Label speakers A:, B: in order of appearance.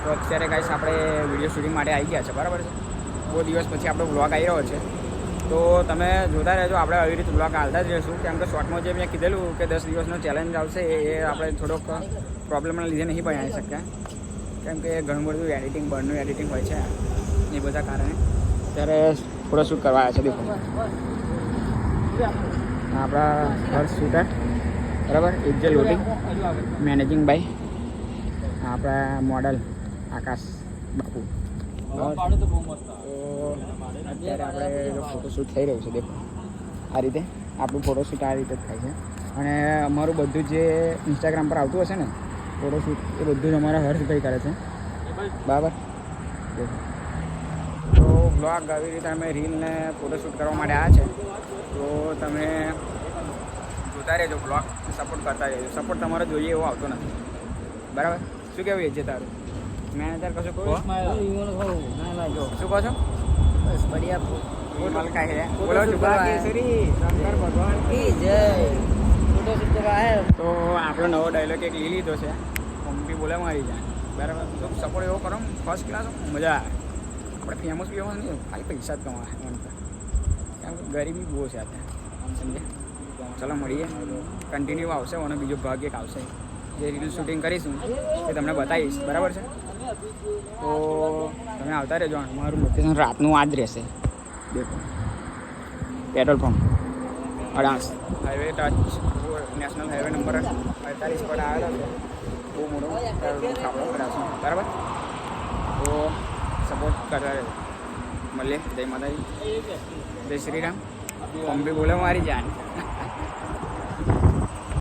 A: તો અત્યારે ગાઈસ આપણે વિડીયો શૂટિંગ માટે આવી ગયા છે, બરાબર છે. બહુ દિવસ પછી આપણો બ્લોગ આવી રહ્યો છે, તો તમે જોતા રહેજો. આપણે આવી રીતે બ્લોગ હાલતા જ રહીશું, કેમ કે શોર્ટમાં જે મેં કીધેલું કે 10 દિવસનો ચેલેન્જ આવશે એ આપણે થોડોક પ્રોબ્લેમના લીધે નહીં બનાવી શકતા, કેમ કે ઘણું બધું એડિટિંગ બહારનું એડિટિંગ હોય છે એ બધા કારણે. ત્યારે ફોટો શૂટ કરવા આવ્યા છે. દેખો આપણા હર્ષ શૂટર, બરાબર. એક જે લોટિંગ મેનેજિંગ બાય આપણા મોડલ આકાશ બાપુ. તો અત્યારે આપણે ફોટોશૂટ થઈ રહ્યું છે. દેખો આ રીતે આપણું ફોટોશૂટ આ રીતે જ થાય છે. અને અમારું બધું જે ઇન્સ્ટાગ્રામ પર આવતું હશે ને ફોટોશૂટ, એ બધું જ અમારા હર્ષભાઈ કરે છે, બરાબર. તો બ્લોગ આવી રીતે અમે રીલને ફોટોશૂટ કરવા માટે આવ્યા છે. તો તમે જોતા રહેજો બ્લોગ, સપોર્ટ કરતા રહેજો. સપોર્ટ તમારો જોઈએ એવો આવતો નથી, બરાબર. શું કહેવું એ છે તારું? મેનેજર કશું કહો? શું કહો છો?
B: બસ બઢિયા.
A: બોલ કાંઈ છે? બોલો શંકર ભગવાન
B: કી જય. ફોટોશૂટ કરવા આવ્યા.
A: તો આપણો નવો ડાયલોગ એક લીધો છે, મમ્મી બોલે મારી જાય, બરાબર. તો સપોર્ટ એવો કરો, ફર્સ્ટ ક્લાસ, મજા આવે. આપણે ફેમસ નહીં, ખાલી પૈસા જ કમાય મને તો, કેમ કે ગરીબી બહુ છે અત્યારે, સમજે. ચલો મળીએ, કન્ટિન્યુ આવશે અને બીજો ભાગ એક આવશે જે રીલ શૂટિંગ કરીશું એ તમને બતાવીશ, બરાબર છે. તો તમે આવતા રહેજો. મારું લોકેશન રાતનું આ જ રહેશે. દેખો petrol pump Adas highway touch national highway number 48 પર આવેલો છે. બહુ મોટો ખાબડો અડાસનો, બરાબર. તો સપોર્ટ કરતા રહેજો. મળીએ. જય માતાજી, જય શ્રી રામ. પંપી બોલે મારી જાય.